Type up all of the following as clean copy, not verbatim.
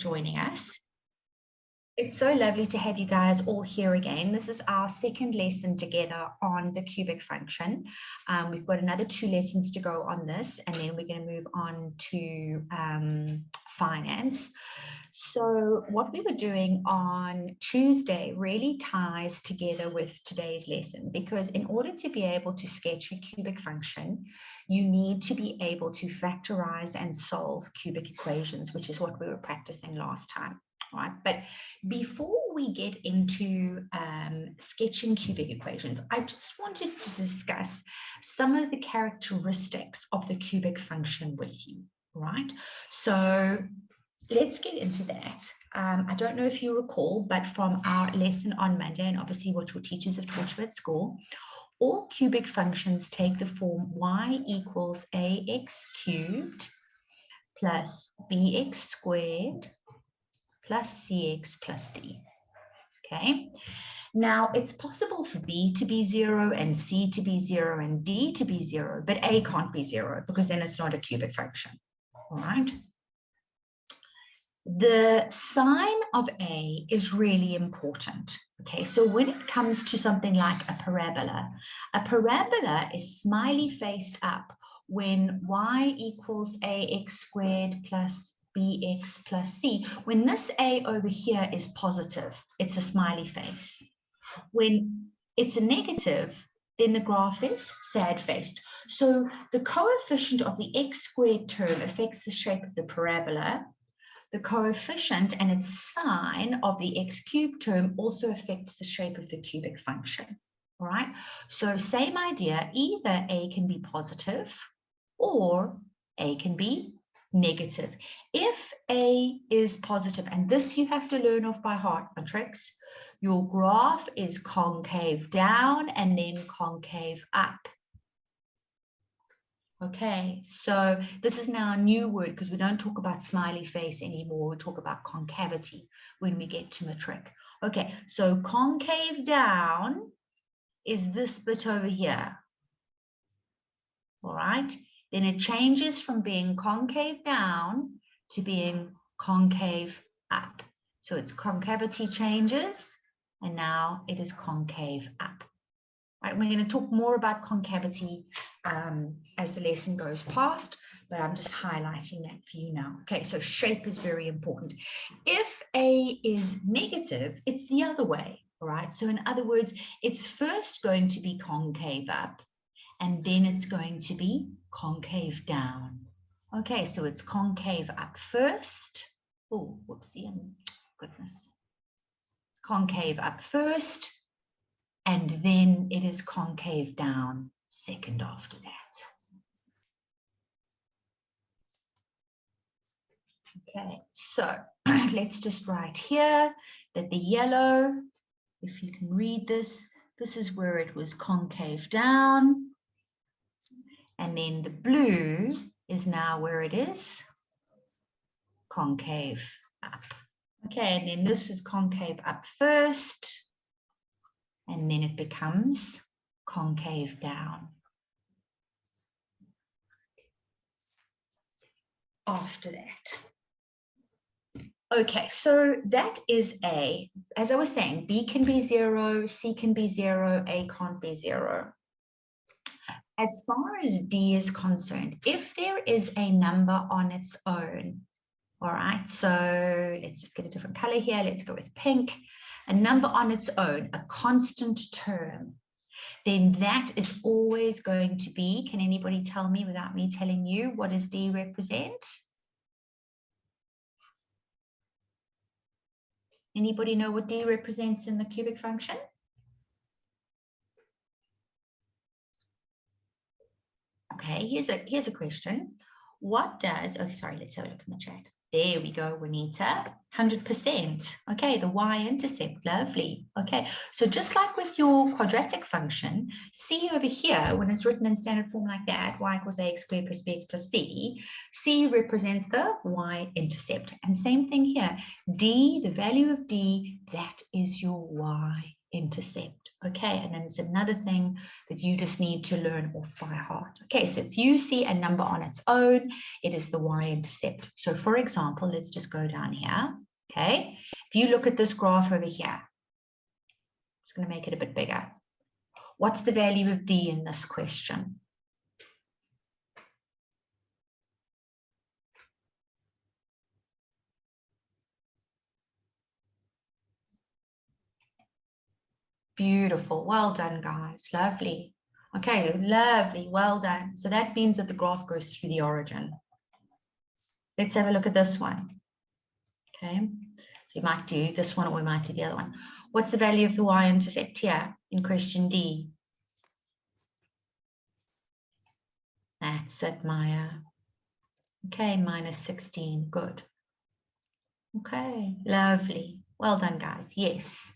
joining us. It's so lovely to have you guys all here again. This is our second lesson together on the cubic function. We've got another 2 lessons to go on this, and then we're going to move on to finance. So what we were doing on Tuesday really ties together with today's lesson, because in order to be able to sketch a cubic function, you need to be able to factorize and solve cubic equations, which is what we were practicing last time. Right, but before we get into sketching cubic equations, I just wanted to discuss some of the characteristics of the cubic function with you, right? So let's get into that. I don't know if you recall, but from our lesson on Monday, and obviously what your teachers have taught you at school, all cubic functions take the form y equals ax cubed plus bx squared plus cx plus d. Okay, now it's possible for b to be 0 and c to be 0 and d to be 0, but a can't be 0 because then it's not a cubic function. All right, the sign of a is really important. Okay, so when it comes to something like a parabola is smiley faced up when y equals ax squared plus bx plus c. When this a over here is positive, it's a smiley face. When it's a negative, then the graph is sad faced. So the coefficient of the x squared term affects the shape of the parabola. The coefficient and its sign of the x cubed term also affects the shape of the cubic function. All right, so same idea, either a can be positive or a can be negative. If a is positive, and this you have to learn off by heart, my tricks, your graph is concave down and then concave up. Okay, so this is now a new word because we don't talk about smiley face anymore. We talk about concavity when we get to matric. Okay, so concave down is this bit over here. All right, then it changes from being concave down to being concave up. So its concavity changes, and now it is concave up. Right, we're going to talk more about concavity as the lesson goes past, but I'm just highlighting that for you now. Okay, so shape is very important. If A is negative, it's the other way, all right? So in other words, it's first going to be concave up, and then it's going to be concave down. Okay, so it's concave up first. Oh, whoopsie, goodness. It's concave up first, and then it is concave down second after that. Okay, so let's just write here that the yellow, if you can read this, this is where it was concave down. And then the blue is now where it is concave up. Okay, and then this is concave up first, and then it becomes concave down after that. Okay, so that is A. As I was saying, B can be 0, C can be 0, A can't be 0. As far as D is concerned, if there is a number on its own, all right, so let's just get a different color here. Let's go with pink. A number on its own, a constant term, then that is always going to be, can anybody tell me without me telling you, what does D represent? Anybody know what D represents in the cubic function? Okay, here's a question. What does, oh, sorry, let's have a look in the chat. There we go, Juanita, 100%. Okay, the y-intercept, lovely. Okay, so just like with your quadratic function, C over here, when it's written in standard form like that, y equals ax squared plus bx plus c, C represents the y-intercept. And same thing here, D, the value of D, that is your y y-intercept. Okay, and then it's another thing that you just need to learn off by heart. Okay, so if you see a number on its own, it is the y-intercept. So for example, let's just go down here. Okay, if you look at this graph over here, I'm just going to make it a bit bigger. What's the value of d in this question? Beautiful. Well done, guys. Lovely. Okay, lovely. Well done. So that means that the graph goes through the origin. Let's have a look at this one. Okay, so we might do this one or we might do the other one. What's the value of the y-intercept here in question D? That's it, Maya. Okay, minus 16. Good. Okay, lovely. Well done, guys. Yes.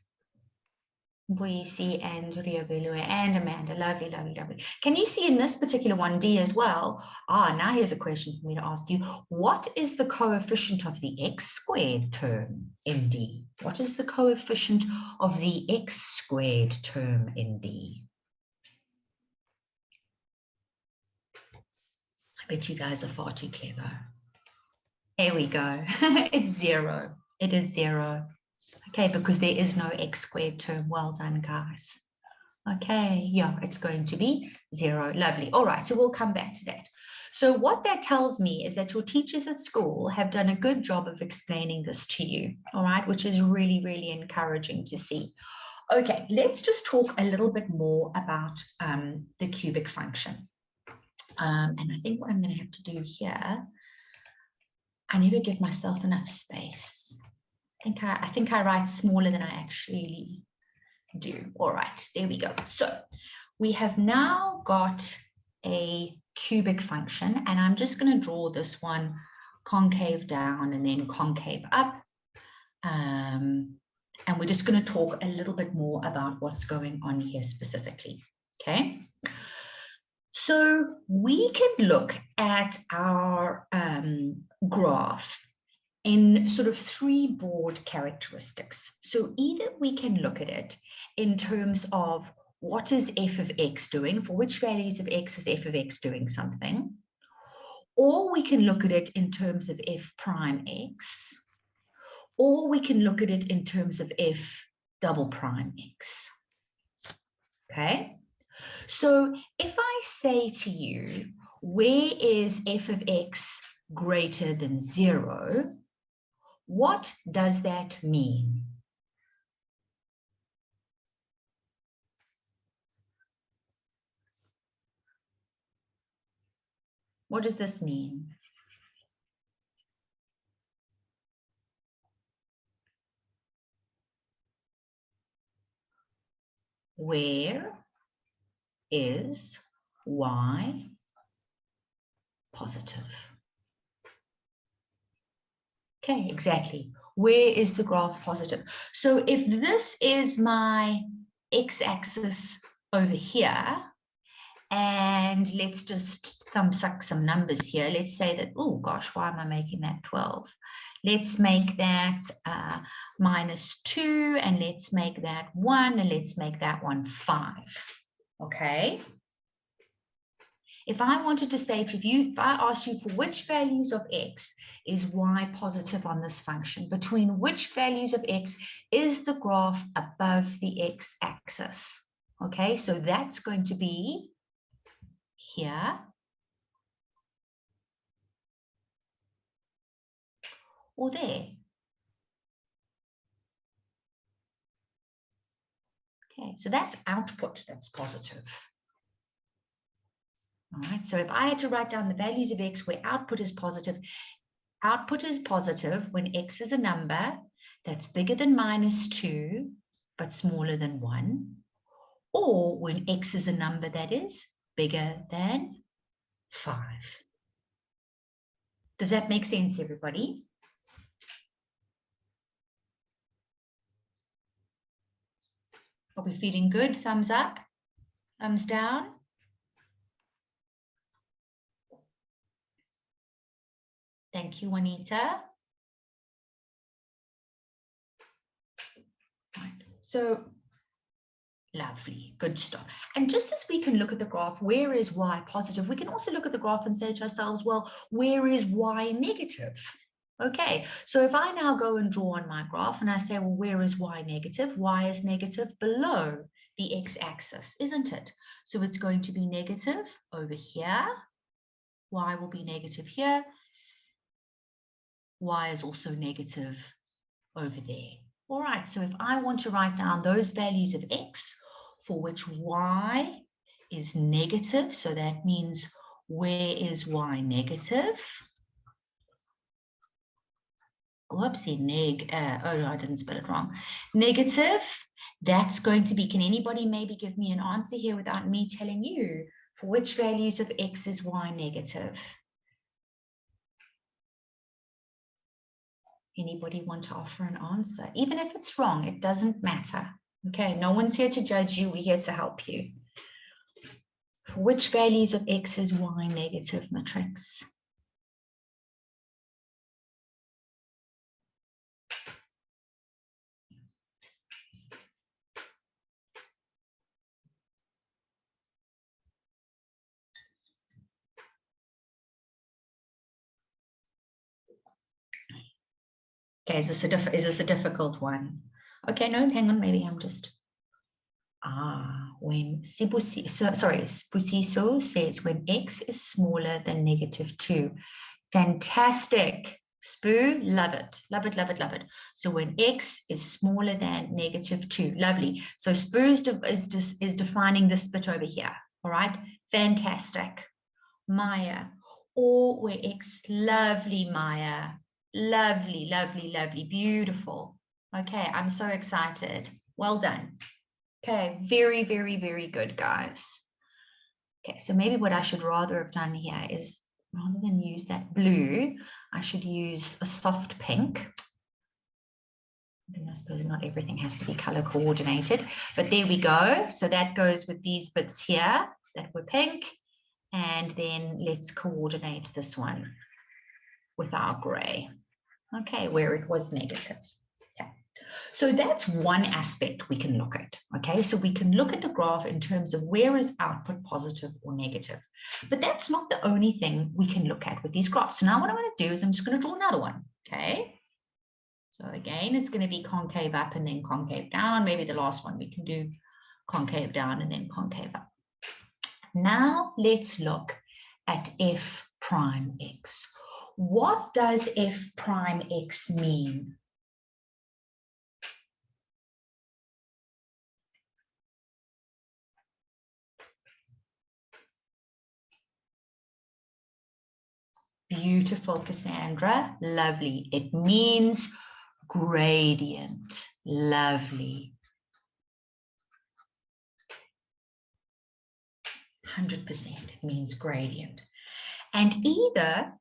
Boise and Riobelue and Amanda. Lovely, lovely, lovely. Can you see in this particular one, D as well? Now here's a question for me to ask you. What is the coefficient of the x squared term in D? What is the coefficient of the x squared term in D? I bet you guys are far too clever. There we go. It's 0. It is 0. Okay, because there is no x squared term. Well done, guys. Okay, yeah, it's going to be 0. Lovely. All right, so we'll come back to that. So what that tells me is that your teachers at school have done a good job of explaining this to you, all right, which is really, really encouraging to see. Okay, let's just talk a little bit more about the cubic function. And I think what I'm going to have to do here, I never give myself enough space. I think I write smaller than I actually do. All right, there we go. So we have now got a cubic function, and I'm just going to draw this one concave down and then concave up. And we're just going to talk a little bit more about what's going on here specifically. Okay. So we can look at our graph in sort of 3 broad characteristics. So either we can look at it in terms of what is f of x doing, for which values of x is f of x doing something, or we can look at it in terms of f prime x, or we can look at it in terms of f double prime x. Okay, so if I say to you, where is f of x greater than 0? What does that mean? What does this mean? Where is y positive? Okay, exactly. Where is the graph positive? So if this is my x-axis over here, and let's just suck some numbers here. Let's say that, oh gosh, why am I making that 12? Let's make that minus 2, and let's make that 1, and let's make that one 5. Okay. If I wanted to say to you, if I asked you for which values of x is y positive on this function, between which values of x is the graph above the x-axis? Okay, so that's going to be here or there. Okay, so that's output that's positive. All right, so if I had to write down the values of x where output is positive when x is a number that's bigger than minus 2 but smaller than 1, or when x is a number that is bigger than 5. Does that make sense, everybody? Are we feeling good? Thumbs up? Thumbs down? Thank you, Juanita. Right. So Lovely, good stuff. And just as we can look at the graph, where is y positive, we can also look at the graph and say to ourselves, well, where is y negative? Okay, so if I now go and draw on my graph and I say, well, where is y negative? Y is negative below the x-axis, isn't it? So it's going to be negative over here. Y will be negative here. Y is also negative over there. All right, so if I want to write down those values of x for which y is negative, so that means where is y negative? Whoopsie, oh, no, I didn't spell it wrong. Negative, that's going to be, can anybody maybe give me an answer here without me telling you? For which values of x is y negative? Anybody want to offer an answer? Even if it's wrong, it doesn't matter. Okay, no one's here to judge you. We're here to help you. For which values of x is y negative, matrix? Okay, is this a difficult one? Okay, no, hang on, maybe I'm just... when Sibusiso says when x is smaller than -2. Fantastic. Spoo, love it. Love it, love it, love it. So when x is smaller than -2. Lovely. So Spoo is defining this bit over here. All right. Fantastic. Maya. Or where x, lovely, Maya. Lovely, lovely, lovely. Beautiful. Okay, I'm so excited. Well done. Okay, very, very, very good, guys. Okay, so maybe what I should rather have done here is, rather than use that blue, I should use a soft pink. I suppose not everything has to be color coordinated, but there we go. So that goes with these bits here that were pink. And then let's coordinate this one with our gray. Okay, where it was negative. Okay. So that's one aspect we can look at. Okay, so we can look at the graph in terms of where is output positive or negative. But that's not the only thing we can look at with these graphs. So now what I'm going to do is I'm just going to draw another one. Okay. So again, it's going to be concave up and then concave down. Maybe the last one we can do concave down and then concave up. Now let's look at f prime x. What does f prime x mean? Beautiful, Cassandra. Lovely. It means gradient. Lovely. 100%. It means gradient. And either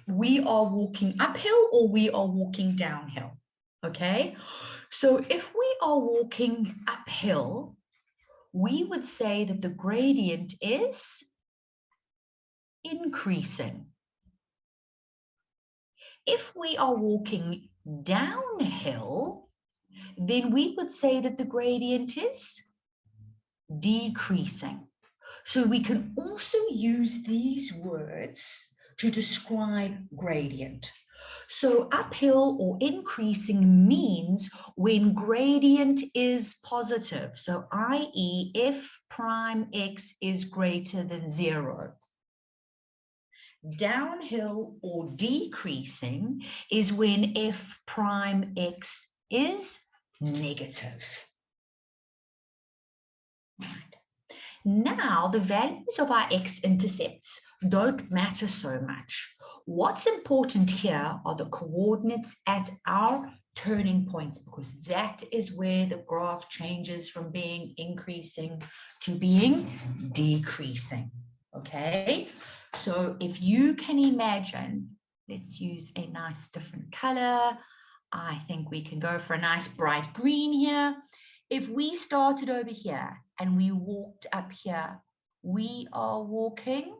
we are walking uphill or we are walking downhill. Okay? So if we are walking uphill, we would say that the gradient is increasing. If we are walking downhill, then we would say that the gradient is decreasing. So we can also use these words to describe gradient. So uphill or increasing means when gradient is positive. So i.e. f prime x is greater than 0. Downhill or decreasing is when f prime x is negative. Right. Now, the values of our x-intercepts don't matter so much. What's important here are the coordinates at our turning points, because that is where the graph changes from being increasing to being decreasing. Okay, so if you can imagine, let's use a nice different color. I think we can go for a nice bright green here. If we started over here and we walked up here, we are walking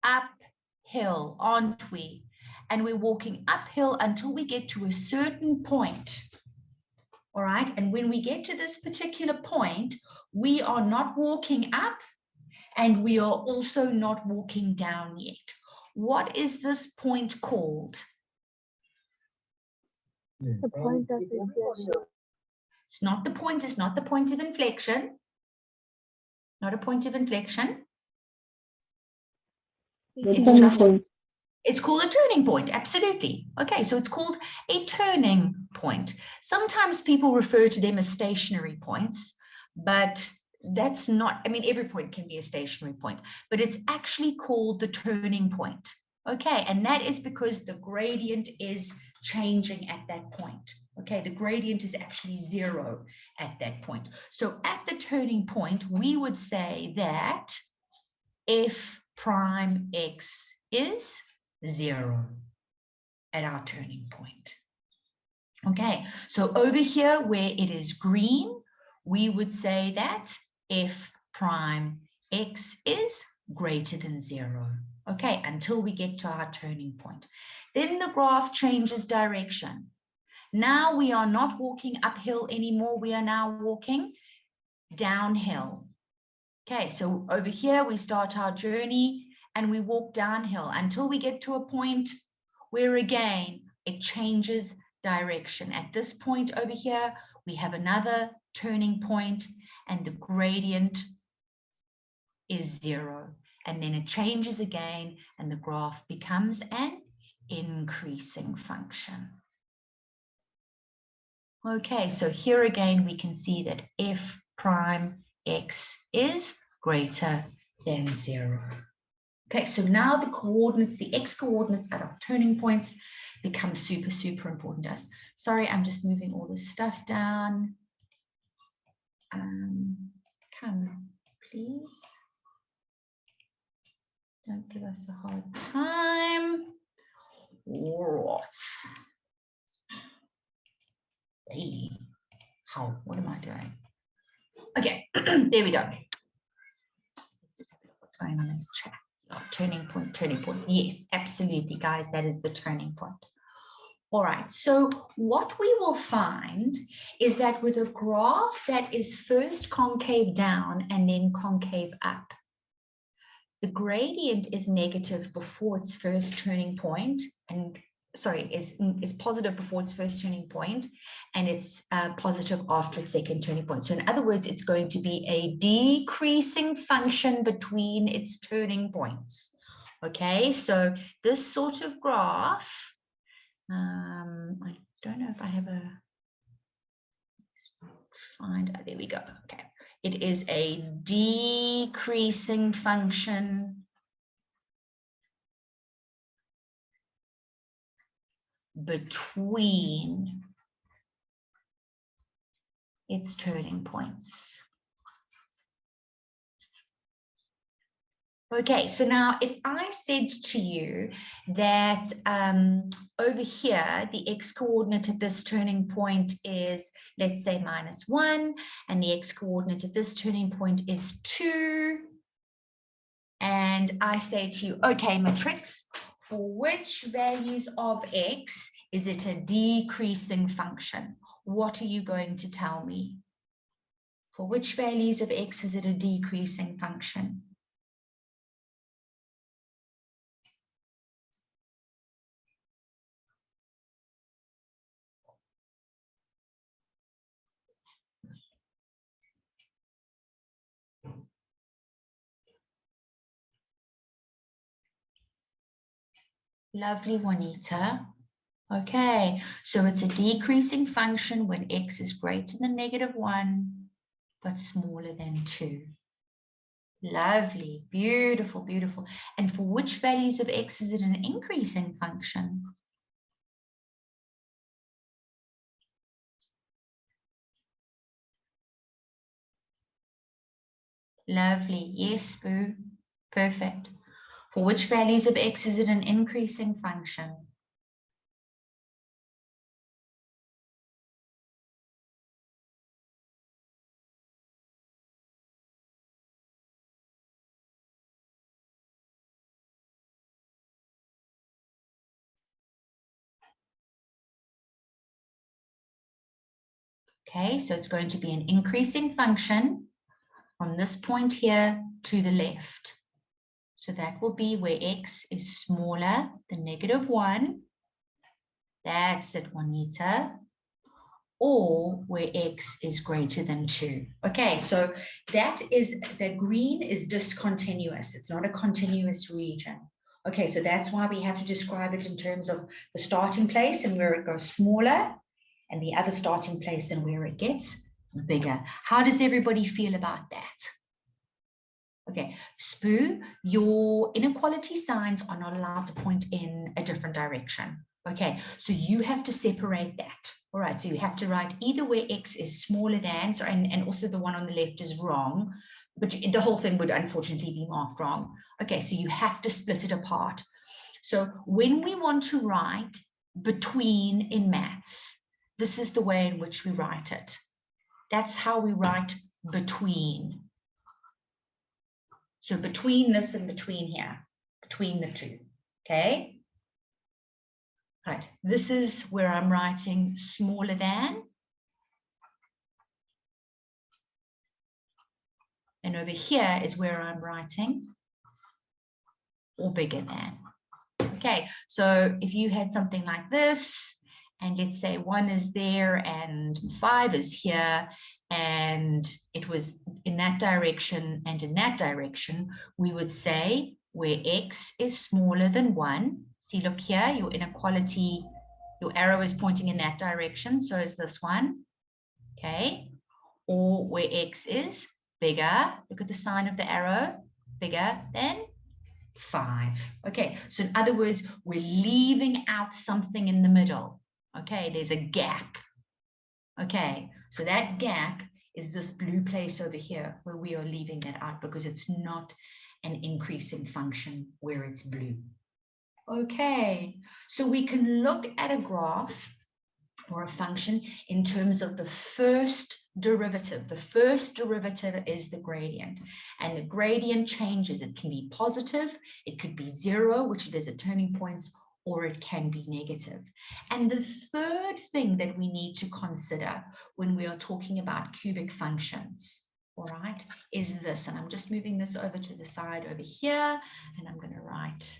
uphill, aren't we? And we're walking uphill until we get to a certain point. All right. And when we get to this particular point, we are not walking up and we are also not walking down yet. What is this point called? The point of inflection. It's not the point, it's not the point of inflection. Not a point of inflection. It's called a turning point, absolutely. Okay, so it's called a turning point. Sometimes people refer to them as stationary points, but that's not, I mean, every point can be a stationary point, but it's actually called the turning point. Okay, and that is because the gradient is changing at that point. Okay, the gradient is actually 0 at that point. So at the turning point, we would say that f prime x is 0 at our turning point. Okay, so over here where it is green, we would say that f prime x is greater than 0. Okay, until we get to our turning point. Then the graph changes direction. Now we are not walking uphill anymore. We are now walking downhill. Okay, so over here we start our journey and we walk downhill until we get to a point where again it changes direction. At this point over here, we have another turning point and the gradient is 0. And then it changes again and the graph becomes an increasing function. Okay, so here again we can see that f prime x is greater than 0. Okay, so now the coordinates, the x coordinates at our turning points become super, super important to us. Sorry, I'm just moving all this stuff down. Come, please. Don't give us a hard time. All right. Hey, how? What am I doing? Okay, there we go. Let's have a look what's going on in the chat. Oh, turning point, turning point. Yes, absolutely, guys. That is the turning point. All right. So what we will find is that with a graph that is first concave down and then concave up, the gradient is negative before its first turning point and is positive before its first turning point, and it's positive after its second turning point. So in other words, it's going to be a decreasing function between its turning points. Okay, so this sort of graph, I don't know if I have a, let's find, there we go. Okay, it is a decreasing function between its turning points. Okay, so now if I said to you that over here, the x coordinate at this turning point is, let's say, -1, and the x coordinate at this turning point is 2, and I say to you, okay, matrix, for which values of x is it a decreasing function? What are you going to tell me? For which values of x is it a decreasing function? Lovely, Juanita. Okay, so it's a decreasing function when x is greater than -1, but smaller than 2. Lovely, beautiful, beautiful. And for which values of x is it an increasing function? Lovely, yes, Boo, perfect. For which values of x is it an increasing function? Okay, so it's going to be an increasing function from this point here to the left. So that will be where x is smaller than -1. That's it, Juanita. Or where x is greater than 2. Okay, so that is, the green is discontinuous. It's not a continuous region. Okay, so that's why we have to describe it in terms of the starting place and where it goes smaller, and the other starting place and where it gets bigger. How does everybody feel about that? Okay, Spoo, your inequality signs are not allowed to point in a different direction. Okay, so you have to separate that. All right, so you have to write either where x is smaller than, so, and also the one on the left is wrong, but the whole thing would unfortunately be marked wrong. Okay, so you have to split it apart. So when we want to write between in maths, this is the way in which we write it. That's how we write between. So between this and between here, between the two, okay? Right, this is where I'm writing smaller than. And over here is where I'm writing or bigger than. Okay, so if you had something like this, and let's say 1 is there and 5 is here, and it was in that direction and in that direction, we would say where x is smaller than 1. See, look here, your inequality, your arrow is pointing in that direction, so is this one, okay? Or where x is bigger, look at the sign of the arrow, bigger than 5. Okay, so in other words, we're leaving out something in the middle. Okay, there's a gap. Okay, so that gap is this blue place over here where we are leaving that out because it's not an increasing function where it's blue. Okay, so we can look at a graph or a function in terms of the first derivative. The first derivative is the gradient, and the gradient changes. It can be positive, it could be 0, which it is at turning points, or it can be negative. And the third thing that we need to consider when we are talking about cubic functions, all right, is this. And I'm just moving this over to the side over here, and I'm going to write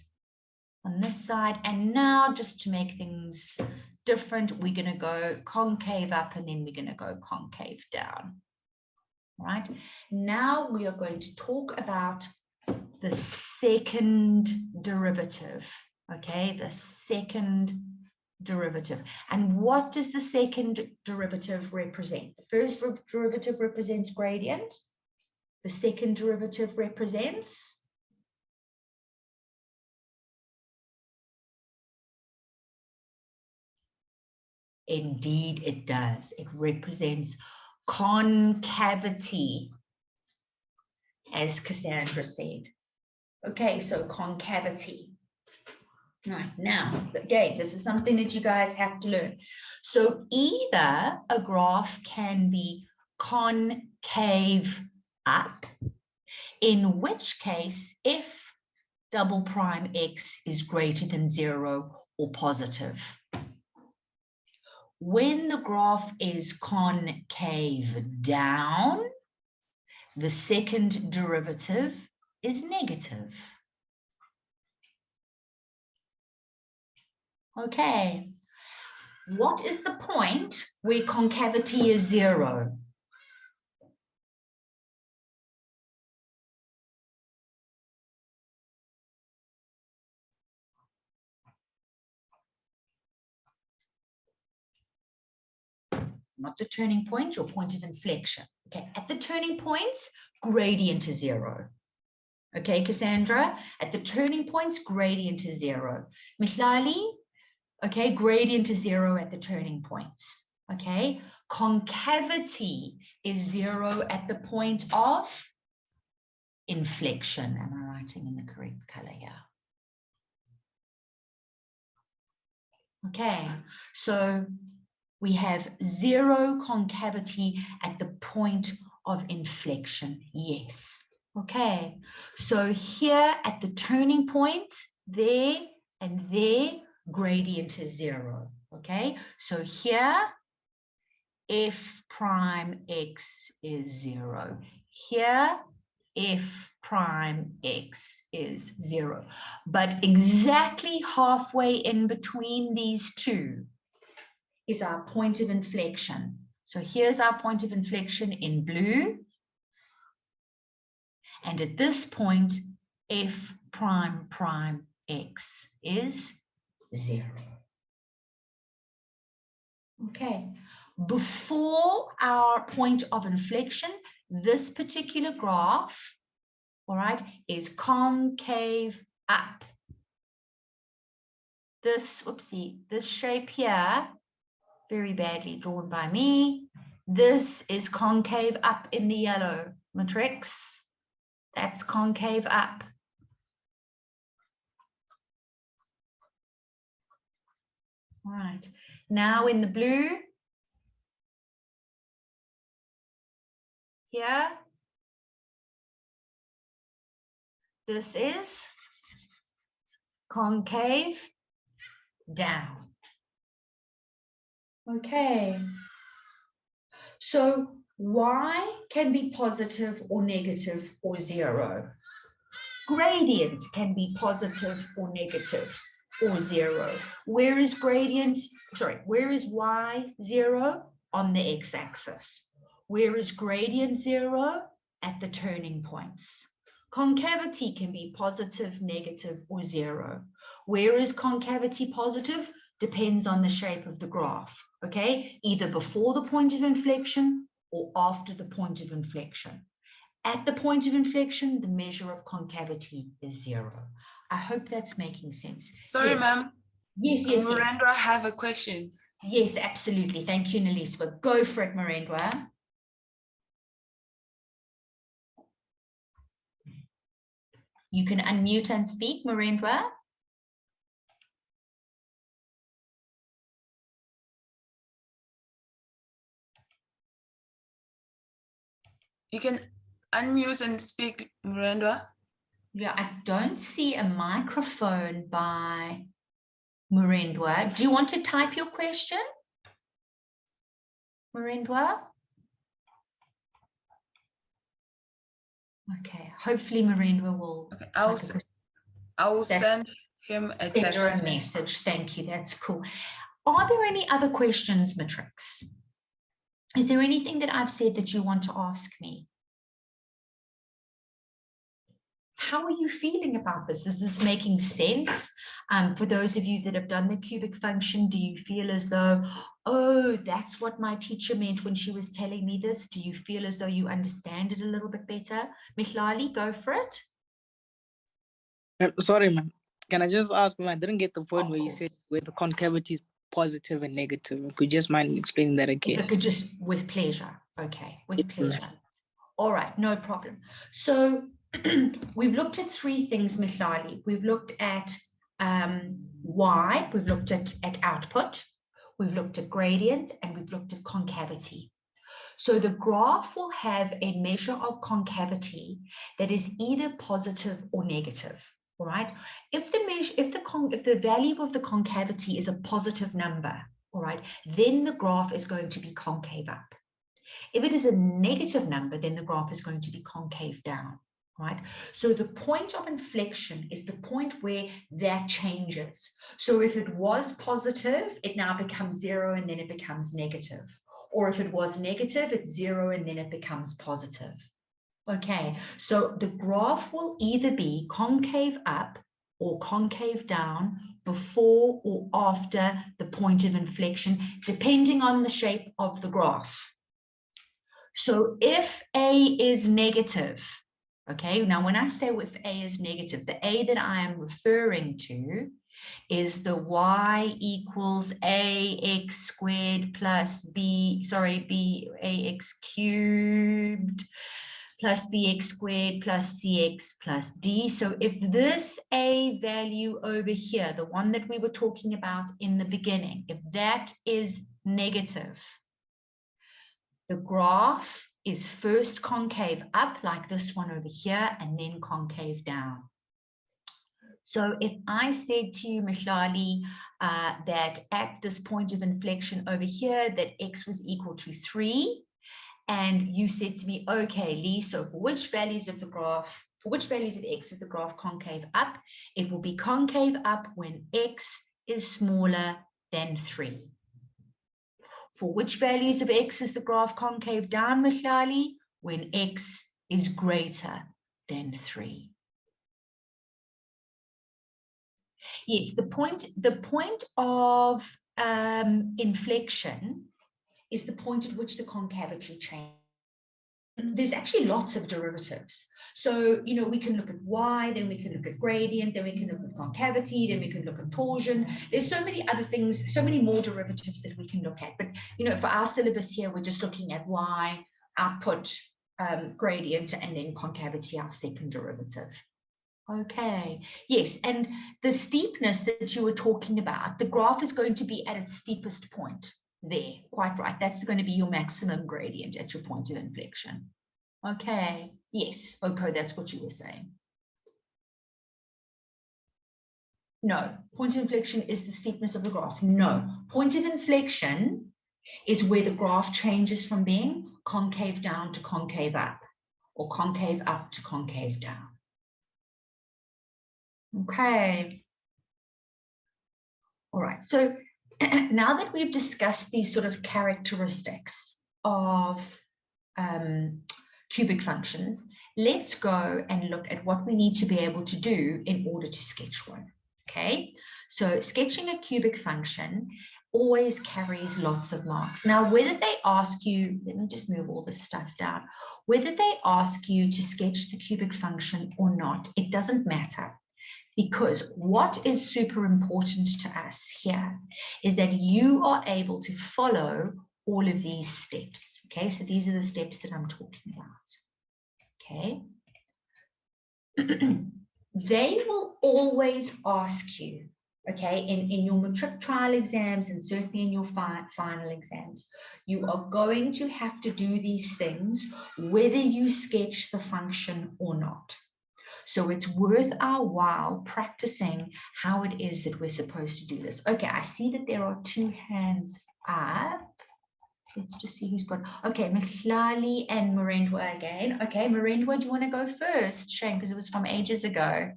on this side. And now, just to make things different, we're going to go concave up and then we're going to go concave down. Right now we are going to talk about the second derivative. Okay, the second derivative. And what does the second derivative represent? The first derivative represents gradient. The second derivative represents indeed, it does. It represents concavity, as Cassandra said. Okay, so concavity. Right, now, again, this is something that you guys have to learn. So either a graph can be concave up, in which case if double prime x is greater than 0 or positive. When the graph is concave down, the second derivative is negative. Okay, what is the point where concavity is 0? Not the turning point, your point of inflection. Okay, at the turning points, gradient is 0. Okay, Cassandra, at the turning points, gradient is 0. Mihlali, okay, gradient is 0 at the turning points. Okay, concavity is 0 at the point of inflection. Am I writing in the correct color here? Okay, so we have 0 concavity at the point of inflection. Yes. Okay, so here at the turning point, there and there, gradient is 0. Okay, so here f prime x is 0. Here, f prime x is 0. But exactly halfway in between these two is our point of inflection. So here's our point of inflection in blue. And at this point, f prime prime x is 0. Okay, before our point of inflection, this particular graph, all right, is concave up. This, oopsie, this shape here, very badly drawn by me. This is concave up in the yellow matrix. That's concave up. All right, now in the blue, here, this is concave down. Okay, so y can be positive or negative or 0. Gradient can be positive or negative or 0. Where is gradient? Sorry, where is y 0? On the x-axis. Where is gradient 0? At the turning points. Concavity can be positive, negative, or 0. Where is concavity positive? Depends on the shape of the graph, okay? Either before the point of inflection or after the point of inflection. At the point of inflection, the measure of concavity is 0. I hope that's making sense. Sorry, yes. ma'am. Yes, yes, Miranda, yes. I have a question. Yes, absolutely. Thank you, Neliswa. Go for it, Miranda. You can unmute and speak, Miranda. You can unmute and speak, Miranda. Yeah, I don't see a microphone by Miranda. Do you want to type your question, Miranda? Okay, hopefully Miranda will. Okay, I will send him a text. Send her a message. Thank you. That's cool. Are there any other questions, Matrix? Is there anything that I've said that you want to ask me? How are you feeling about this? Is this making sense? For those of you that have done the cubic function, do you feel as though, oh, that's what my teacher meant when she was telling me this? Do you feel as though you understand it a little bit better? Mihlali, go for it. Sorry, ma'am. Can I just ask, ma'am, I didn't get the point where you course. said where the concavity is positive and negative. Could you just mind explaining that again? If I could just, with pleasure. Okay, with pleasure. All right, no problem. So we've looked at three things, Mihlali. We've looked at y, we've looked at output, we've looked at gradient, and we've looked at concavity. So the graph will have a measure of concavity that is either positive or negative. All right. If the value of the concavity is a positive number, all right, then the graph is going to be concave up. If it is a negative number, then the graph is going to be concave down, right? So the point of inflection is the point where that changes. So if it was positive, it now becomes 0 and then it becomes negative. Or if it was negative, it's 0 and then it becomes positive. Okay, so the graph will either be concave up or concave down before or after the point of inflection, depending on the shape of the graph. So if A is negative, okay, now when I say if A is negative, the A that I am referring to is the y equals ax squared plus ax cubed plus bx squared plus cx plus d. So if this A value over here, the one that we were talking about in the beginning, if that is negative, the graph is first concave up like this one over here and then concave down. So if I said to you, Mihlali, that at this point of inflection over here, that x was equal to 3, and you said to me, okay, Lee, so for which values of the graph, for which values of x is the graph concave up? It will be concave up when x is smaller than 3. For which values of x is the graph concave down, Mihlali? When x is greater than 3. Yes, the point of inflection is the point at which the concavity changes. There's actually lots of derivatives. So, you know, we can look at y, then we can look at gradient, then we can look at concavity, then we can look at torsion. There's so many other things, so many more derivatives that we can look at. But, you know, for our syllabus here, we're just looking at y, output, gradient, and then concavity, our second derivative. Okay, yes, and the steepness that you were talking about, the graph is going to be at its steepest point there, quite right. That's going to be your maximum gradient at your point of inflection. Okay, yes, okay, that's what you were saying. No, point of inflection is the steepness of the graph. No, point of inflection is where the graph changes from being concave down to concave up, or concave up to concave down. Okay. All right. So now that we've discussed these sort of characteristics of cubic functions, let's go and look at what we need to be able to do in order to sketch one. Okay. So sketching a cubic function always carries lots of marks. Now, whether they ask you, let me just move all this stuff down, whether they ask you to sketch the cubic function or not, it doesn't matter. Because what is super important to us here is that you are able to follow all of these steps. Okay, so these are the steps that I'm talking about. Okay. They will always ask you, okay, in your matric trial exams and certainly in your final exams, you are going to have to do these things whether you sketch the function or not. So it's worth our while practicing how it is that we're supposed to do this. Okay, I see that there are 2 hands up. Let's just see who's got. Okay, Mihlali and Marendwa again. Okay, Marendwa, do you want to go first? Shame, because it was from ages ago.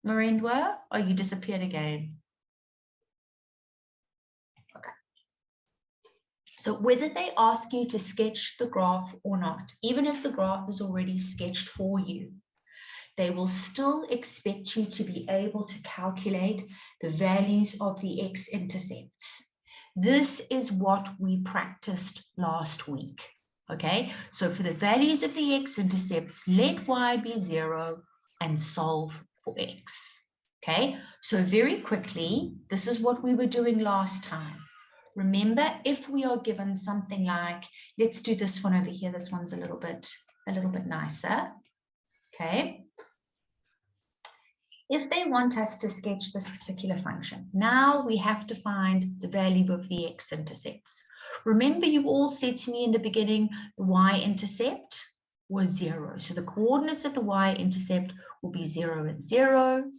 Marendwa, oh, you disappeared again. So whether they ask you to sketch the graph or not, even if the graph is already sketched for you, they will still expect you to be able to calculate the values of the x-intercepts. This is what we practiced last week. Okay, so for the values of the x-intercepts, let y be 0 and solve for x. Okay, so very quickly, this is what we were doing last time. Remember, if we are given something like, let's do this one over here. This one's a little bit nicer. Okay. If they want us to sketch this particular function, now we have to find the value of the x-intercepts. Remember, you all said to me in the beginning, the y-intercept was 0. So the coordinates of the y-intercept will be 0 and 0.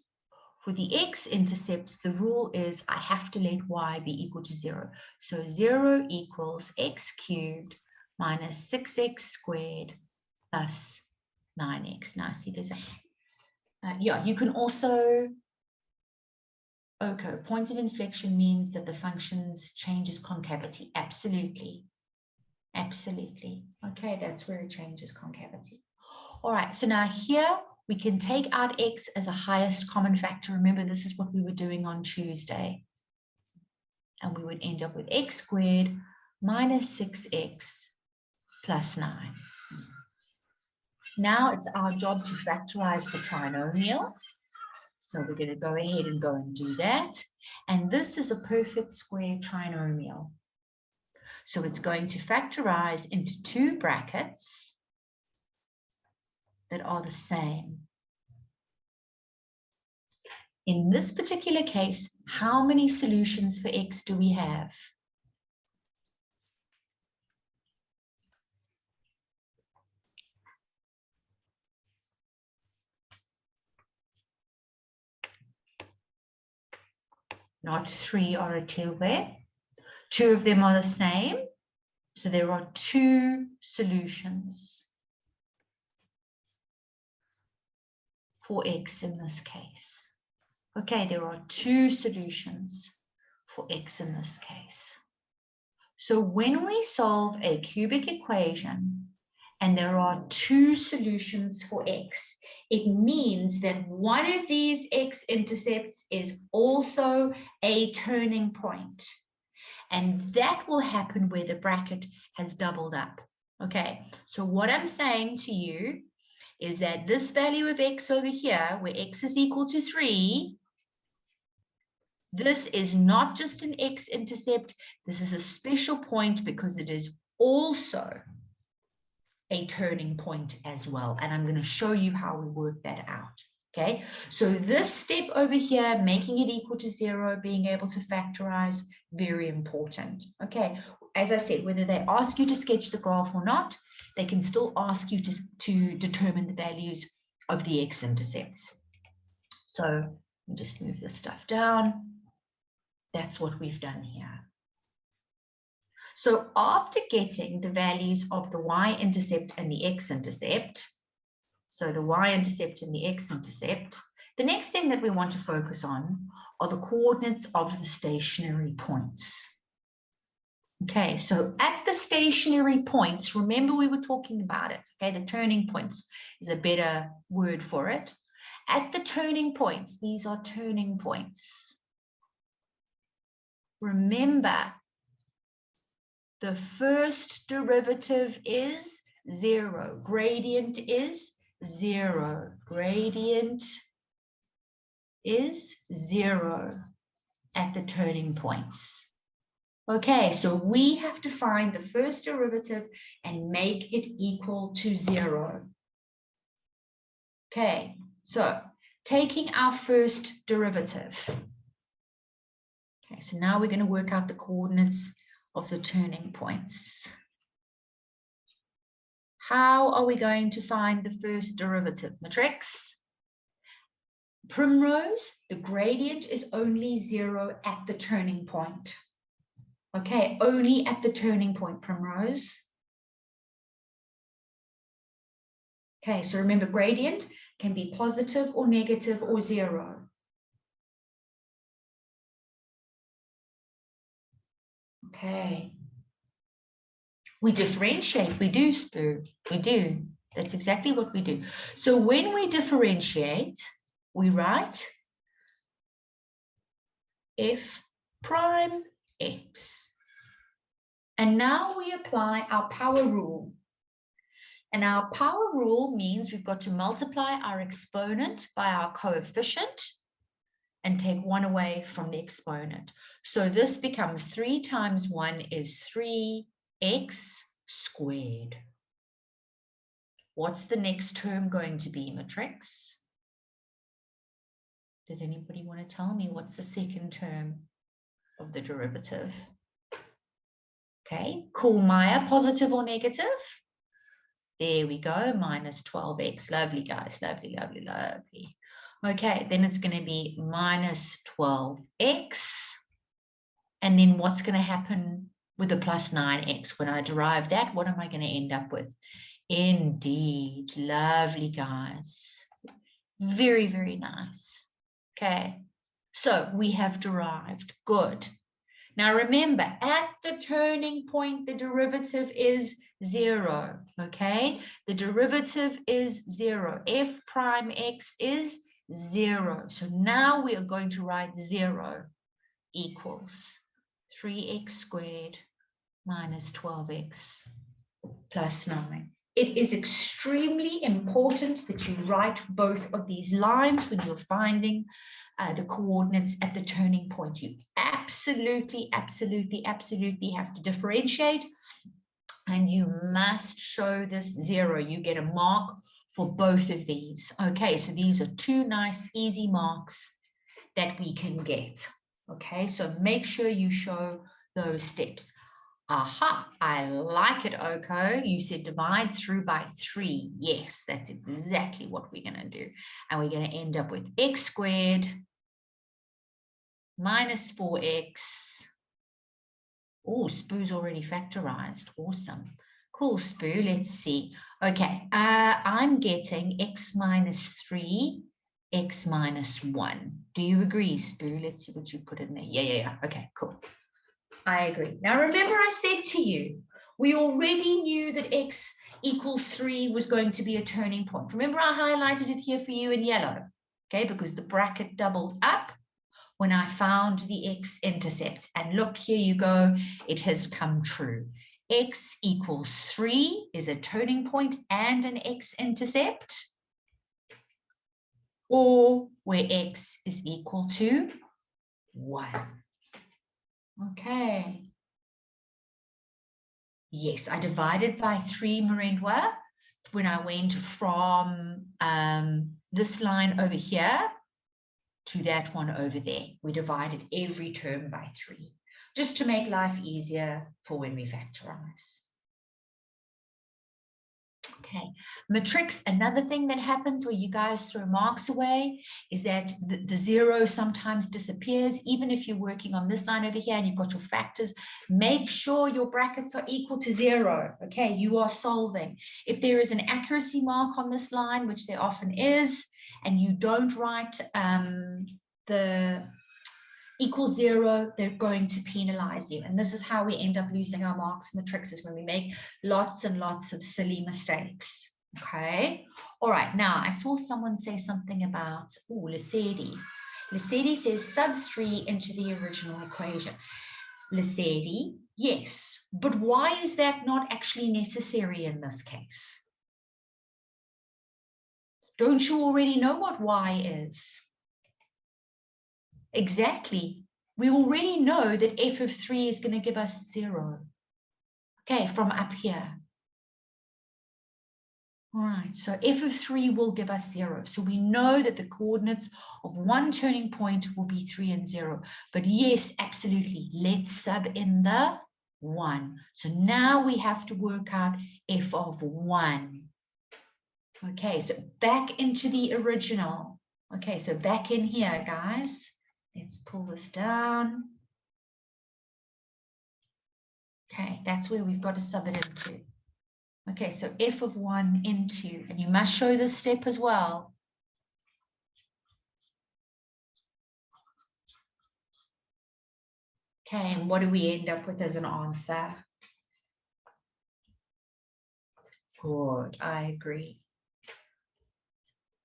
For the x-intercepts, the rule is I have to let y be equal to 0. So 0 equals x cubed minus 6x squared plus 9x. Now, see, there's a, yeah, you can also, okay, point of inflection means that the function's changes concavity. Absolutely. Absolutely. Okay, that's where it changes concavity. All right, so now here, we can take out x as a highest common factor. Remember, this is what we were doing on Tuesday. And we would end up with x squared minus 6x plus 9. Now it's our job to factorize the trinomial. So we're going to go ahead and go and do that. And this is a perfect square trinomial. So it's going to factorize into 2 brackets that are the same. In this particular case, how many solutions for x do we have? not 3 are a tilde. 2 of them are the same. So there are 2 solutions for x in this case. Okay, there are 2 solutions for x in this case. So when we solve a cubic equation and there are 2 solutions for x, it means that one of these x-intercepts is also a turning point. And that will happen where the bracket has doubled up. Okay, so what I'm saying to you is that this value of x over here, where x is equal to 3, this is not just an x-intercept. This is a special point because it is also a turning point as well. And I'm going to show you how we work that out. Okay, so this step over here, making it equal to 0, being able to factorize, very important. Okay, as I said, whether they ask you to sketch the graph or not, they can still ask you to determine the values of the x-intercepts. So just move this stuff down. That's what we've done here. So after getting the values of the y-intercept and the x-intercept, so the y-intercept and the x-intercept, the next thing that we want to focus on are the coordinates of the stationary points. Okay, so at the stationary points, remember we were talking about it, okay, the turning points is a better word for it. At the turning points, these are turning points. Remember, the first derivative is 0. Gradient is 0. Gradient is 0 at the turning points. Okay, so we have to find the first derivative and make it equal to 0. Okay, so taking our first derivative. Okay, so now we're going to work out the coordinates of the turning points. How are we going to find the first derivative matrix? Primrose, the gradient is only 0 at the turning point. Okay, only at the turning point, Primrose. Okay, so remember, gradient can be positive or negative or 0. Okay. We differentiate, we do, Spur. We do. That's exactly what we do. So when we differentiate, we write f prime x. And now we apply our power rule. And our power rule means we've got to multiply our exponent by our coefficient and take 1 away from the exponent. So this becomes 3 times 1 is 3x squared. What's the next term going to be, matrix? Does anybody want to tell me what's the second term of the derivative? Okay, cool, Maya, positive or negative? There we go, minus 12x. Lovely, guys, lovely, lovely, lovely. Okay, then it's going to be minus 12x. And then what's going to happen with the plus 9x? When I derive that, what am I going to end up with? Indeed, lovely, guys. Very, very nice. Okay, so we have derived. Good. Now remember, at the turning point, the derivative is 0, okay? The derivative is 0. F prime x is 0. So now we are going to write 0 equals 3x squared minus 12x plus 9. It is extremely important that you write both of these lines when you're finding the coordinates at the turning point. You absolutely, absolutely, absolutely have to differentiate, and you must show this 0. You get a mark for both of these. Okay, so these are 2 nice, easy marks that we can get. Okay, so make sure you show those steps. Aha, I like it, Oko. You said divide through by 3. Yes, that's exactly what we're going to do. And we're going to end up with x squared minus 4x. Oh, Spoo's already factorized. Awesome. Cool, Spoo. Let's see. Okay, I'm getting x minus 3, x minus 1. Do you agree, Spoo? Let's see what you put in there. Yeah. Okay, cool. I agree. Now, remember I said to you, we already knew that x equals 3 was going to be a turning point. Remember I highlighted it here for you in yellow, okay, because the bracket doubled up when I found the x-intercepts. And look, here you go, it has come true. X equals 3 is a turning point and an x-intercept, or where x is equal to 1. Okay. Yes, I divided by 3, Marendwa, when I went from this line over here to that one over there. We divided every term by 3, just to make life easier for when we factorize. Okay, matrix, another thing that happens where you guys throw marks away is that the 0 sometimes disappears. Even if you're working on this line over here and you've got your factors, make sure your brackets are equal to 0. Okay, you are solving. If there is an accuracy mark on this line, which there often is, and you don't write the equal 0, they're going to penalize you. And this is how we end up losing our marks matrices, when we make lots and lots of silly mistakes. Okay. All right. Now I saw someone say something about, oh, Lesedi. Lesedi says sub 3 into the original equation. Lesedi, yes. But why is that not actually necessary in this case? Don't you already know what y is? Exactly. We already know that f of 3 is going to give us 0. Okay, from up here. All right, so f of 3 will give us 0. So we know that the coordinates of one turning point will be 3 and 0. But yes, absolutely. Let's sub in the 1. So now we have to work out f of 1. Okay, so back into the original. Okay, so back in here, guys. Let's pull this down. Okay, that's where we've got to sub it into. Okay, so f of 1 into, and you must show this step as well. Okay, and what do we end up with as an answer? Good, I agree.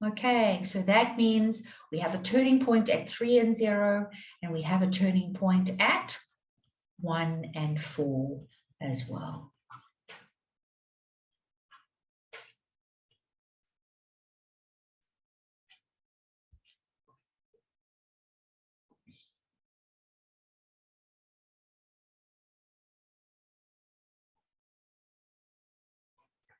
Okay, so that means we have a turning point at 3 and 0, and we have a turning point at 1 and 4 as well.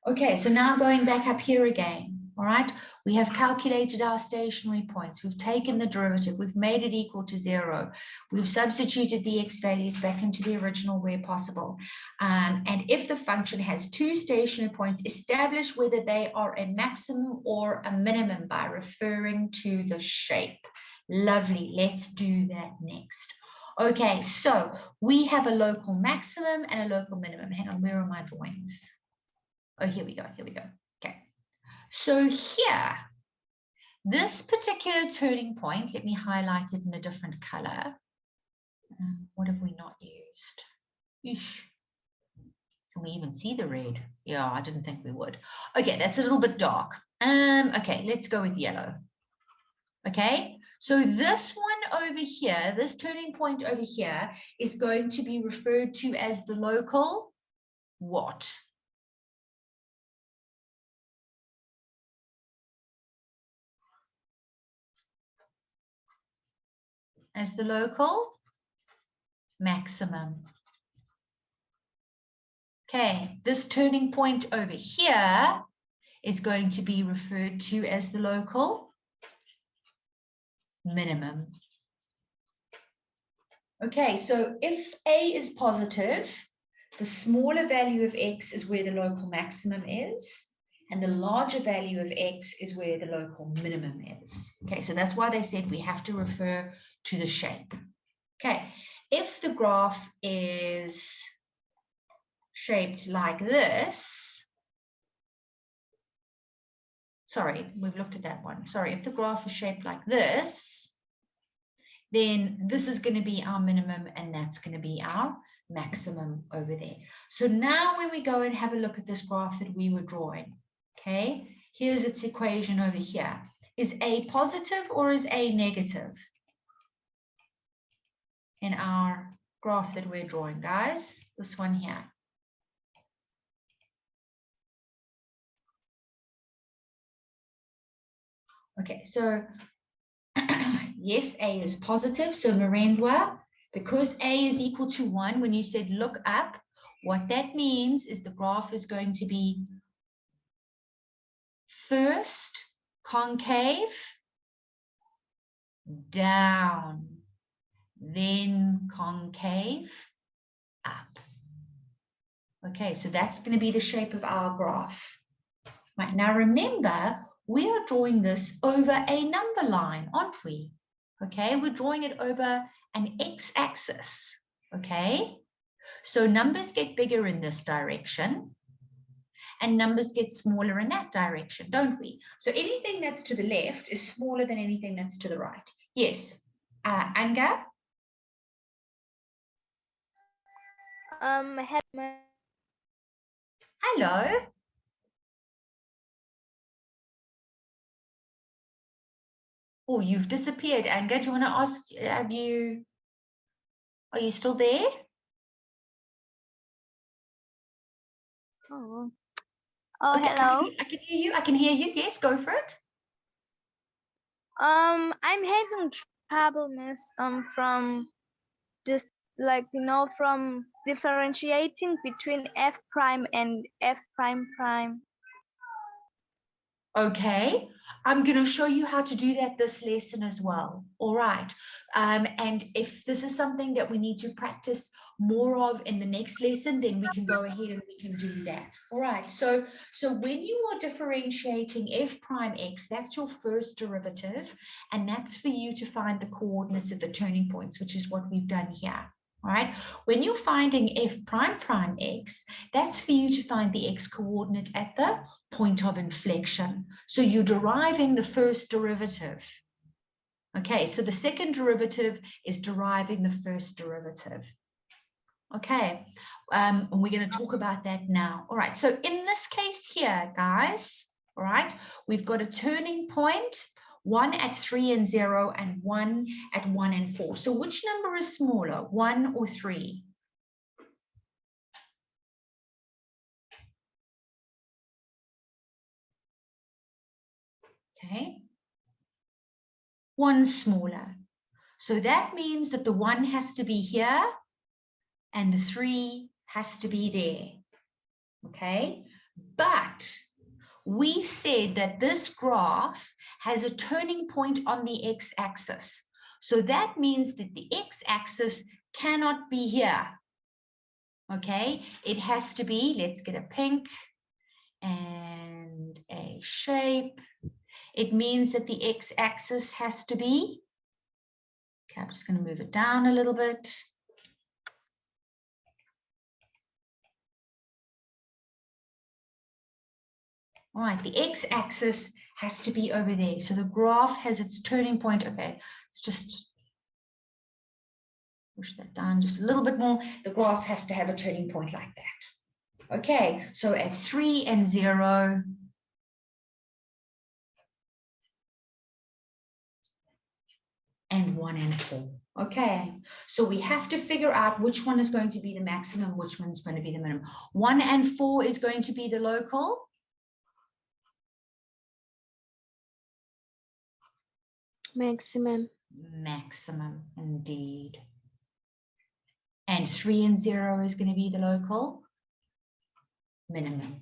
Okay, so now going back up here again, all right, we have calculated our stationary points. We've taken the derivative. We've made it equal to 0. We've substituted the x values back into the original where possible. And if the function has 2 stationary points, establish whether they are a maximum or a minimum by referring to the shape. Lovely. Let's do that next. Okay, so we have a local maximum and a local minimum. Hang on, where are my drawings? Oh, here we go. Okay. So here, this particular turning point, let me highlight it in a different color. What have we not used? Eesh. Can we even see the red? Yeah, I didn't think we would. Okay, that's a little bit dark. Okay, let's go with yellow. Okay, so this one over here, this turning point over here is going to be referred to as the local what? As the local maximum. Okay, this turning point over here is going to be referred to as the local minimum. Okay, so if A is positive, the smaller value of x is where the local maximum is, and the larger value of x is where the local minimum is. Okay, so that's why they said we have to refer to the shape. Okay, if the graph is shaped like this, sorry, we've looked at that one. Sorry, if the graph is shaped like this, then this is going to be our minimum and that's going to be our maximum over there. So now when we go and have a look at this graph that we were drawing, okay, here's its equation over here. Is A positive or is A negative in our graph that we're drawing, guys? This one here. Okay, so yes, A is positive. So Marendwa, because A is equal to 1, when you said look up, what that means is the graph is going to be first concave, down, then concave, up. Okay, so that's going to be the shape of our graph. Right, now remember, we are drawing this over a number line, aren't we? Okay, we're drawing it over an x-axis. Okay, so numbers get bigger in this direction and numbers get smaller in that direction, don't we? So anything that's to the left is smaller than anything that's to the right. Yes, Anga? Hello. Oh, you've disappeared, Anga. Do you want to ask, are you still there? Oh, Okay, hello. I can hear you. I can hear you. Yes, go for it. I'm having trouble, miss, from just from differentiating between f prime and f prime prime. Okay, I'm going to show you how to do that this lesson as well. All right. And if this is something that we need to practice more of in the next lesson, then we can go ahead and we can do that. All right. So when you are differentiating f prime x, that's your first derivative. And that's for you to find the coordinates of the turning points, which is what we've done here. All right. When you're finding f prime prime x, that's for you to find the x coordinate at the point of inflection. So you're deriving the first derivative. Okay, so the second derivative is deriving the first derivative. Okay, and we're going to talk about that now. All right, so in this case here, guys, all right, we've got a turning point, 1 at 3 and 0 and 1 at 1 and 4. So which number is smaller, 1 or 3? Okay, 1 smaller. So that means that the 1 has to be here and the 3 has to be there. Okay, but we said that this graph has a turning point on the x-axis. So that means that the x-axis cannot be here. Okay, it has to be, let's get a pink and a shape. It means that the x-axis has to be, okay, I'm just going to move it down a little bit. All right, the x-axis has to be over there. So the graph has its turning point. Okay, let's just push that down just a little bit more. The graph has to have a turning point like that. Okay, so at 3 and 0, and 1 and 4. Okay, so we have to figure out which one is going to be the maximum, which one's going to be the minimum. 1 and 4 is going to be the local. Maximum. Maximum, indeed. And 3 and 0 is going to be the local. Minimum.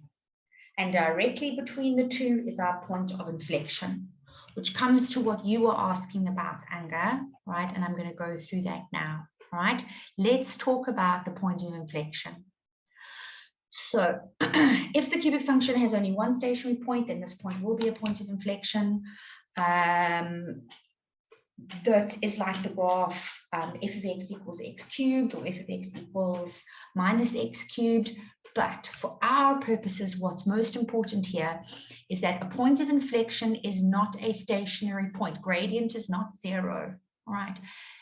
And directly between the two is our point of inflection, which comes to what you were asking about, Anga, right? And I'm going to go through that now, right? Let's talk about the point of inflection. So if the cubic function has only one stationary point, then this point will be a point of inflection. that is like the graph f of x equals x cubed or f of x equals minus x cubed. But for our purposes, what's most important here is that a point of inflection is not a stationary point. Gradient is not 0. All right.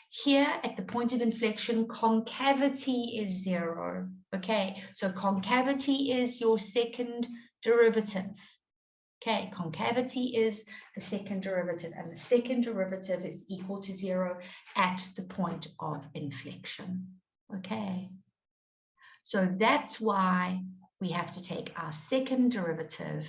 Here at the point of inflection, concavity is 0. Okay, so concavity is your second derivative. Okay, concavity is the second derivative, and the second derivative is equal to 0 at the point of inflection. Okay, so that's why we have to take our second derivative.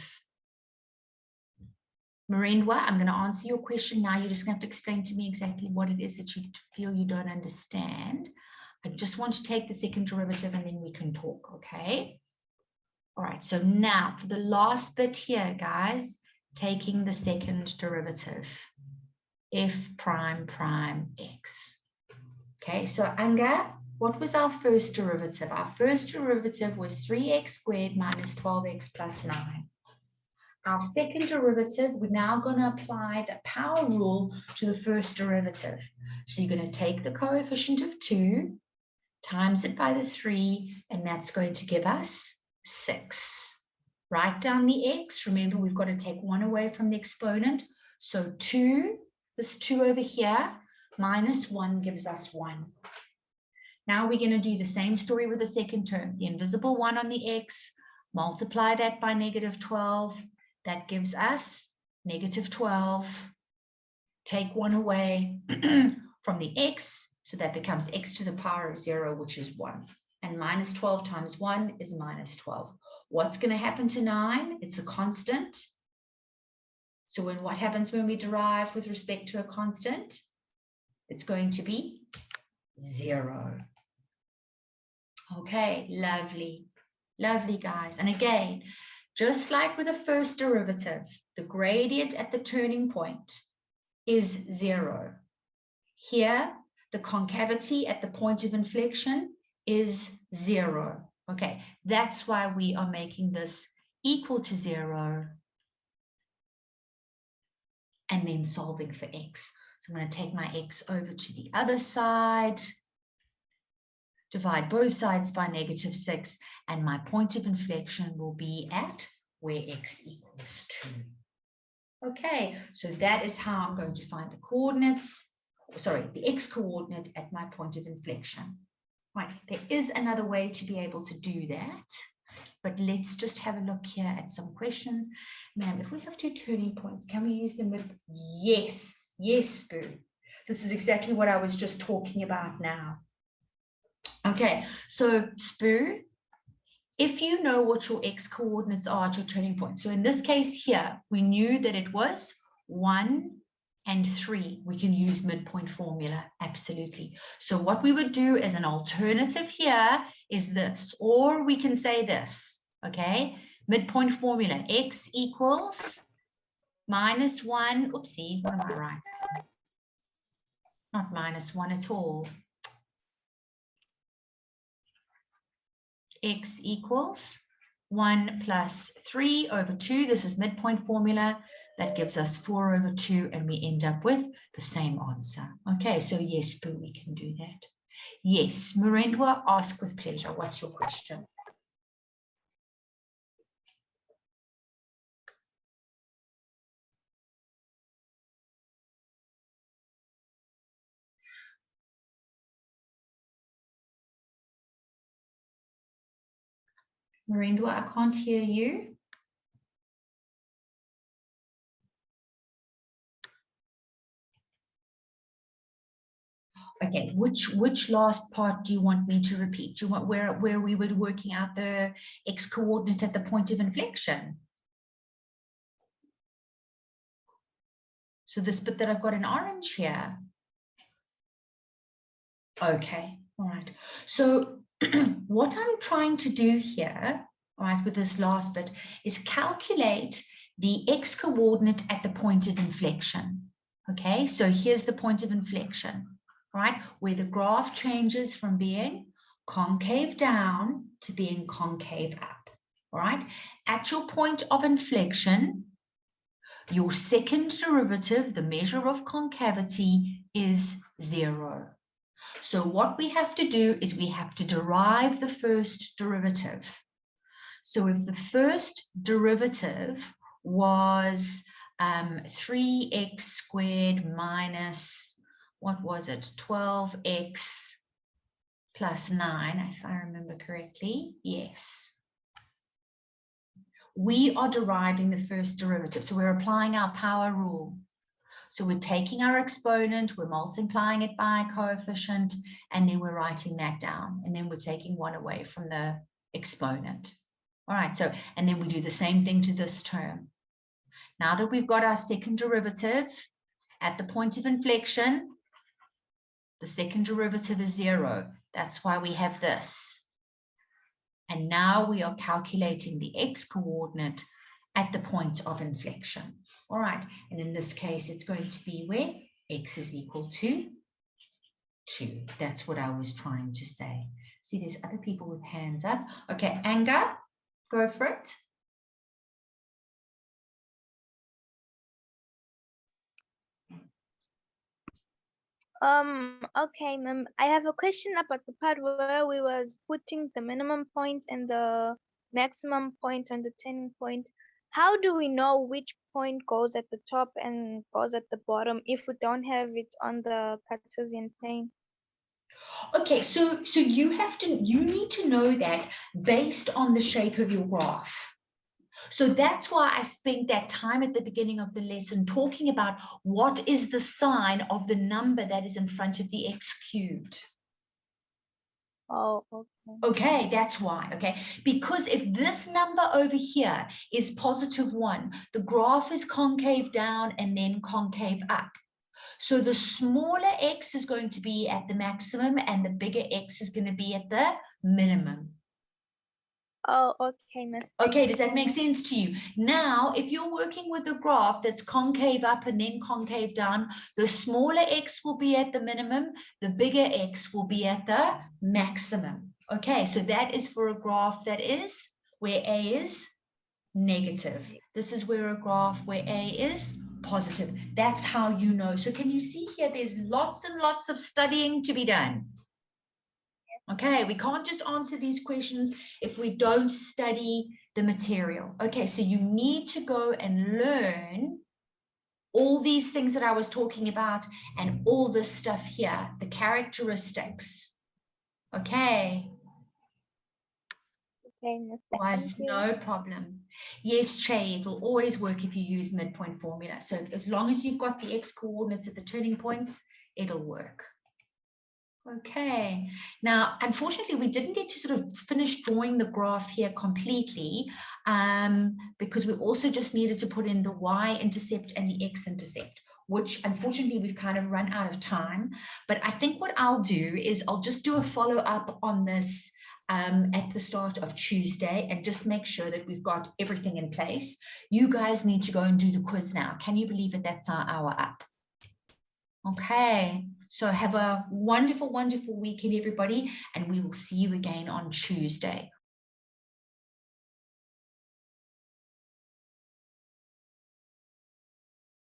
Marendwa, I'm going to answer your question now. You're just going to have to explain to me exactly what it is that you feel you don't understand. I just want to take the second derivative and then we can talk, okay? All right, so now for the last bit here, guys, taking the second derivative, f prime prime x. Okay, so Anga, what was our first derivative? Our first derivative was 3x squared minus 12x plus 9. Our second derivative, we're now going to apply the power rule to the first derivative. So you're going to take the coefficient of 2, times it by the 3, and that's going to give us 6. Write down the x. Remember, we've got to take 1 away from the exponent. So 2, this 2 over here, minus 1 gives us 1. Now we're going to do the same story with the second term. The invisible 1 on the x, multiply that by negative 12. That gives us negative 12. Take 1 away from the x, so that becomes x to the power of 0, which is 1. And minus 12 times 1 is minus 12. What's going to happen to 9? It's a constant. So what happens when we derive with respect to a constant? It's going to be 0. Okay, lovely. Lovely, guys. And again, just like with the first derivative, the gradient at the turning point is 0. Here, the concavity at the point of inflection is 0. Okay, that's why we are making this equal to 0 and then solving for x. So I'm going to take my x over to the other side, divide both sides by negative 6, and my point of inflection will be at where x equals 2. Okay, so that is how I'm going to find the coordinates, sorry, the x coordinate at my point of inflection. Right, there is another way to be able to do that, but let's just have a look here at some questions. Ma'am, if we have 2 turning points, can we use them with yes? Yes, Boo. This is exactly what I was just talking about now. Okay, so Spoo, if you know what your x coordinates are at your turning point, so in this case here, we knew that it was 1 and 3. We can use midpoint formula, absolutely. So what we would do as an alternative here is this, or we can say this, okay? Midpoint formula, x equals minus 1, oopsie, what am I writing? Not minus 1 at all. X equals 1 plus 3 over 2. This is midpoint formula. That gives us 4 over 2, and we end up with the same answer. Okay, so yes, Boo, we can do that. Yes, Marendwa, ask with pleasure. What's your question? Marendwa, I can't hear you. Okay, which last part do you want me to repeat? Do you want where we were working out the x coordinate at the point of inflection? So this bit that I've got in orange here. Okay, all right. So what I'm trying to do here, all right, with this last bit is calculate the x coordinate at the point of inflection. Okay, so here's the point of inflection, right, where the graph changes from being concave down to being concave up. All right, at your point of inflection, your second derivative, the measure of concavity, is 0. So what we have to do is we have to derive the first derivative. So if the first derivative was 3x squared minus, what was it, 12x plus 9, if I remember correctly, yes. We are deriving the first derivative. So we're applying our power rule. So we're taking our exponent, we're multiplying it by a coefficient, and then we're writing that down. And then we're taking 1 away from the exponent. All right, so, and then we do the same thing to this term. Now that we've got our second derivative at the point of inflection, the second derivative is 0. That's why we have this. And now we are calculating the x coordinate at the point of inflection. All right, and in this case, it's going to be where x is equal to 2. That's what I was trying to say. See, there's other people with hands up. Okay, Anga, go for it. Okay, ma'am. I have a question about the part where we was putting the minimum point and the maximum point on the turning point. How do we know which point goes at the top and goes at the bottom if we don't have it on the Cartesian plane? Okay, so you need to know that based on the shape of your graph. So that's why I spent that time at the beginning of the lesson talking about what is the sign of the number that is in front of the x cubed. Oh, okay. Okay, that's why, okay? Because if this number over here is +1, the graph is concave down and then concave up. So the smaller x is going to be at the maximum and the bigger x is going to be at the minimum. Oh, okay, miss. Okay, does that make sense to you? Now, if you're working with a graph that's concave up and then concave down, the smaller x will be at the minimum, the bigger x will be at the maximum. Okay, so that is for a graph that is where a is negative. This is where a graph where a is positive. That's how you know. So can you see here, there's lots and lots of studying to be done. Okay, we can't just answer these questions if we don't study the material. Okay, so you need to go and learn all these things that I was talking about and all this stuff here, the characteristics. Okay. Okay, miss. Otherwise, no problem. Yes, Che, it will always work if you use midpoint formula. So as long as you've got the x coordinates at the turning points, it'll work. Okay, now unfortunately we didn't get to sort of finish drawing the graph here completely because we also just needed to put in the y-intercept and the x-intercept, which unfortunately we've kind of run out of time. But I think what I'll do is I'll just do a follow-up on this at the start of Tuesday and just make sure that we've got everything in place. You guys need to go and do the quiz now. Can you believe it? That's our hour up. Okay, so have a wonderful, wonderful weekend, everybody, and we will see you again on Tuesday.